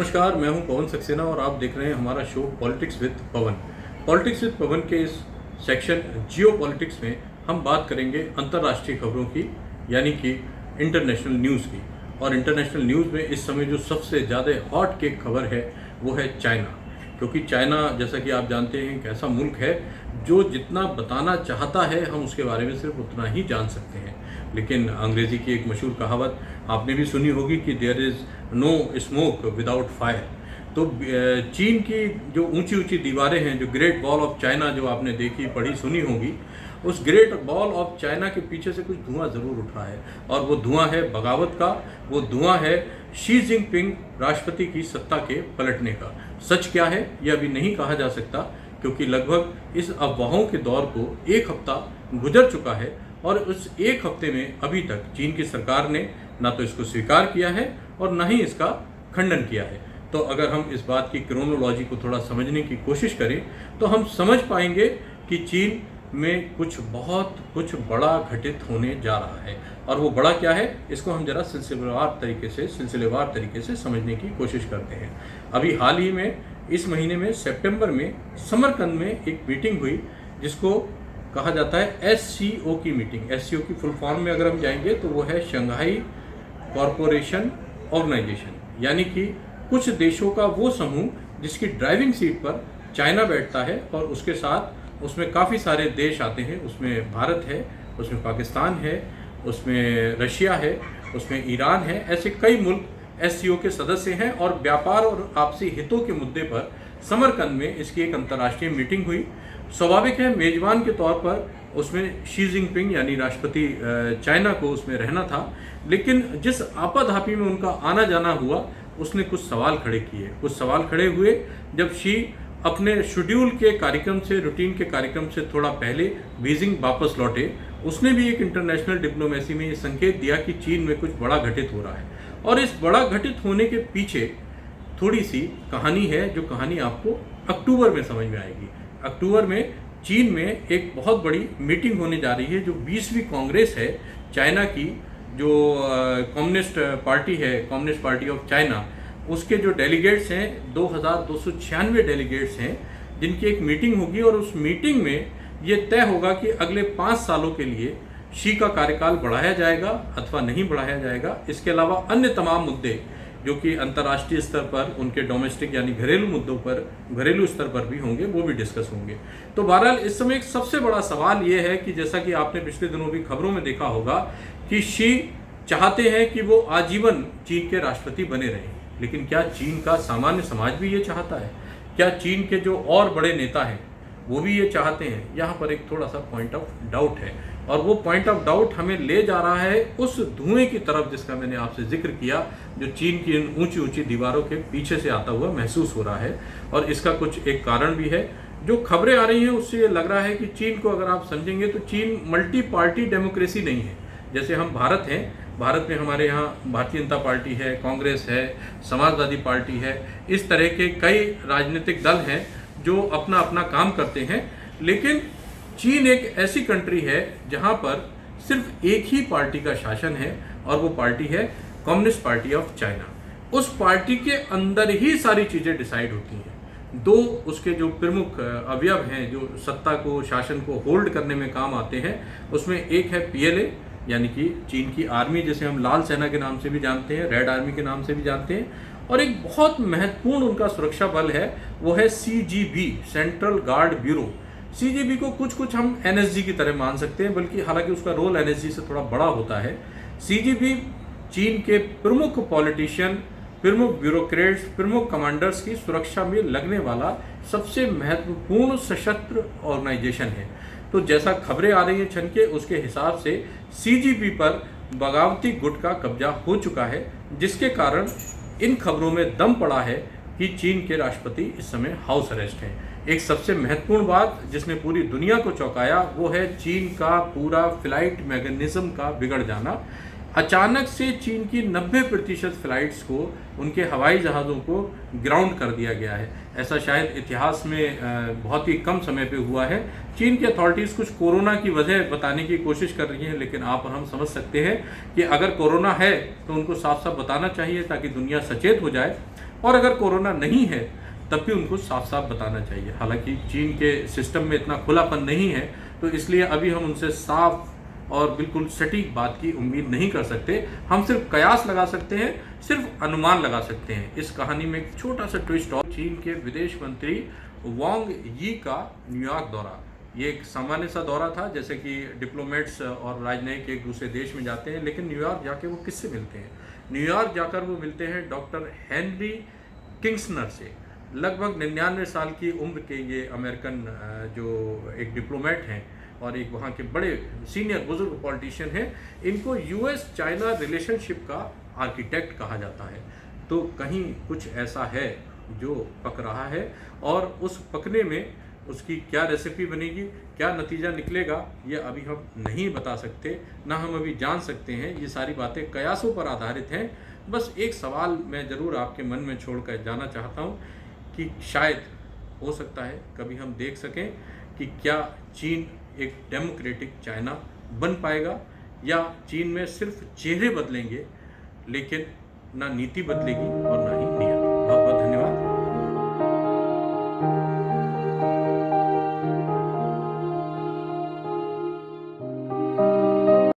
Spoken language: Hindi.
नमस्कार, मैं हूं पवन सक्सेना और आप देख रहे हैं हमारा show politics with Pawan. Politics with Pawan के इस सेक्शन जियो पॉलिटिक्स में हम बात करेंगे अंतर्राष्ट्रीय खबरों की, यानी कि इंटरनेशनल न्यूज़ की। और इंटरनेशनल न्यूज़ में इस समय जो सबसे ज़्यादा हॉट केक खबर है वो है चाइना, क्योंकि चाइना जैसा कि आप जानते हैं एक ऐसा मुल्क है जो जितना बताना चाहता है हम उसके बारे में सिर्फ उतना ही जान सकते हैं। लेकिन अंग्रेज़ी की एक मशहूर कहावत आपने भी सुनी होगी कि there is no smoke without fire. तो चीन की जो ऊंची ऊंची दीवारें हैं, जो ग्रेट वॉल ऑफ चाइना जो आपने देखी पढ़ी सुनी होगी, उस ग्रेट वॉल ऑफ चाइना के पीछे से कुछ धुआं ज़रूर उठा है। और वो धुआं है बगावत का, वो धुआं है शी जिनपिंग राष्ट्रपति की सत्ता के पलटने का। सच क्या है यह अभी नहीं कहा जा सकता, क्योंकि लगभग इस अफवाहों के दौर को एक हफ्ता गुजर चुका है और उस एक हफ्ते में अभी तक चीन की सरकार ने ना तो इसको स्वीकार किया है और ना ही इसका खंडन किया है। तो अगर हम इस बात की क्रोनोलॉजी को थोड़ा समझने की कोशिश करें तो हम समझ पाएंगे कि चीन में कुछ बड़ा घटित होने जा रहा है। और वो बड़ा क्या है, इसको हम जरा सिलसिलेवार तरीके से समझने की कोशिश करते हैं। अभी हाल ही में इस महीने में सितंबर में समरकंद में एक मीटिंग हुई जिसको कहा जाता है SCO की मीटिंग। SCO की फुल फॉर्म में अगर हम जाएंगे तो वो है शंघाई कॉरपोरेशन ऑर्गेनाइजेशन, यानी कि कुछ देशों का वो समूह जिसकी ड्राइविंग सीट पर चाइना बैठता है और उसके साथ उसमें काफ़ी सारे देश आते हैं। उसमें भारत है, उसमें पाकिस्तान है, उसमें रशिया है, उसमें ईरान है। ऐसे कई मुल्क SCO के सदस्य हैं और व्यापार और आपसी हितों के मुद्दे पर समरकंद में इसकी एक अंतर्राष्ट्रीय मीटिंग हुई। स्वाभाविक है मेजबान के तौर पर उसमें शी जिनपिंग यानी राष्ट्रपति चाइना को उसमें रहना था, लेकिन जिस आपाधापी में उनका आना जाना हुआ उसने कुछ सवाल खड़े किए। कुछ सवाल खड़े हुए जब शी अपने शेड्यूल के कार्यक्रम से, रूटीन के कार्यक्रम से थोड़ा पहले बीजिंग वापस लौटे। उसने भी एक इंटरनेशनल डिप्लोमेसी में ये संकेत दिया कि चीन में कुछ बड़ा घटित हो रहा है। और इस बड़ा घटित होने के पीछे थोड़ी सी कहानी है, जो कहानी आपको अक्टूबर में समझ में आएगी। अक्टूबर में चीन में एक बहुत बड़ी मीटिंग होने जा रही है, जो 20वीं कांग्रेस है चाइना की, जो कम्युनिस्ट पार्टी है, कम्युनिस्ट पार्टी ऑफ चाइना। उसके जो डेलीगेट्स हैं 2296 डेलीगेट्स हैं, जिनकी एक मीटिंग होगी और उस मीटिंग में ये तय होगा कि अगले 5 सालों के लिए शी का कार्यकाल बढ़ाया जाएगा अथवा नहीं बढ़ाया जाएगा। इसके अलावा अन्य तमाम मुद्दे जो कि अंतर्राष्ट्रीय स्तर पर, उनके डोमेस्टिक यानी घरेलू मुद्दों पर, घरेलू स्तर पर भी होंगे, वो भी डिस्कस होंगे। तो बहरहाल इस समय एक सबसे बड़ा सवाल ये है कि जैसा कि आपने पिछले दिनों भी खबरों में देखा होगा कि शी चाहते हैं कि वो आजीवन चीन के राष्ट्रपति बने रहें। लेकिन क्या चीन का सामान्य समाज भी ये चाहता है? क्या चीन के जो और बड़े नेता हैं वो भी ये चाहते हैं? यहाँ पर एक थोड़ा सा पॉइंट ऑफ डाउट है, और वो पॉइंट ऑफ डाउट हमें ले जा रहा है उस धुएं की तरफ जिसका मैंने आपसे जिक्र किया, जो चीन की इन ऊंची ऊंची दीवारों के पीछे से आता हुआ महसूस हो रहा है। और इसका कुछ एक कारण भी है। जो खबरें आ रही हैं उससे ये लग रहा है कि चीन को अगर आप समझेंगे तो चीन मल्टी पार्टी डेमोक्रेसी नहीं है। जैसे हम भारत हैं, भारत में हमारे यहाँ भारतीय जनता पार्टी है, कांग्रेस है, समाजवादी पार्टी है, इस तरह के कई राजनीतिक दल हैं जो अपना अपना काम करते हैं। लेकिन चीन एक ऐसी कंट्री है जहाँ पर सिर्फ एक ही पार्टी का शासन है और वो पार्टी है कम्युनिस्ट पार्टी ऑफ चाइना। उस पार्टी के अंदर ही सारी चीज़ें डिसाइड होती हैं। 2 उसके जो प्रमुख अवयव हैं जो सत्ता को, शासन को होल्ड करने में काम आते हैं, उसमें एक है PLA यानी कि चीन की आर्मी, जिसे हम लाल सेना के नाम से भी जानते हैं, रेड आर्मी के नाम से भी जानते हैं। और एक बहुत महत्वपूर्ण उनका सुरक्षा बल है, वो है CGB, central guard bureau. CGB को कुछ हम NSG की तरह मान सकते हैं, बल्कि हालांकि उसका रोल NSG से थोड़ा बड़ा होता है। CGB चीन के प्रमुख पॉलिटिशियन, प्रमुख ब्यूरोक्रेट्स, प्रमुख कमांडर्स की सुरक्षा में लगने वाला सबसे महत्वपूर्ण सशस्त्र ऑर्गेनाइजेशन है। तो जैसा खबरें आ रही हैं छन के, उसके हिसाब से CGB पर बगावती गुट का कब्जा हो चुका है, जिसके कारण इन खबरों में दम पड़ा है कि चीन के राष्ट्रपति इस समय हाउस अरेस्ट हैं। एक सबसे महत्वपूर्ण बात जिसने पूरी दुनिया को चौंकाया वो है चीन का पूरा फ्लाइट मैकेनिज्म का बिगड़ जाना। अचानक से चीन की 90% फ्लाइट्स को, उनके हवाई जहाज़ों को ग्राउंड कर दिया गया है। ऐसा शायद इतिहास में बहुत ही कम समय पे हुआ है। चीन की अथॉरिटीज़ कुछ कोरोना की वजह बताने की कोशिश कर रही हैं, लेकिन आप और हम समझ सकते हैं कि अगर कोरोना है तो उनको साफ साफ बताना चाहिए ताकि दुनिया सचेत हो जाए। और अगर कोरोना नहीं है तब भी उनको साफ साफ बताना चाहिए। हालांकि चीन के सिस्टम में इतना खुलापन नहीं है, तो इसलिए अभी हम उनसे साफ और बिल्कुल सटीक बात की उम्मीद नहीं कर सकते। हम सिर्फ कयास लगा सकते हैं, सिर्फ अनुमान लगा सकते हैं। इस कहानी में एक छोटा सा ट्विस्ट और, चीन के विदेश मंत्री वांग यी का न्यूयॉर्क दौरा। ये एक सामान्य सा दौरा था, जैसे कि डिप्लोमेट्स और राजनयिक एक दूसरे देश में जाते हैं, लेकिन न्यूयॉर्क जाके वो किससे मिलते हैं? न्यूयॉर्क जाकर वो मिलते हैं डॉक्टर हेनरी किंग्सनर से। लगभग 99 साल की उम्र के ये अमेरिकन जो एक डिप्लोमेट हैं और एक वहाँ के बड़े सीनियर बुजुर्ग पॉलिटिशियन हैं, इनको यूएस चाइना रिलेशनशिप का आर्किटेक्ट कहा जाता है। तो कहीं कुछ ऐसा है जो पक रहा है, और उस पकने में उसकी क्या रेसिपी बनेगी, क्या नतीजा निकलेगा, ये अभी हम नहीं बता सकते, ना हम अभी जान सकते हैं। ये सारी बातें कयासों पर आधारित हैं। बस एक सवाल मैं ज़रूर आपके मन में छोड़कर जाना चाहता हूँ कि शायद हो सकता है कभी हम देख सकें कि क्या चीन एक डेमोक्रेटिक चाइना बन पाएगा, या चीन में सिर्फ चेहरे बदलेंगे लेकिन ना नीति बदलेगी और ना ही नीति।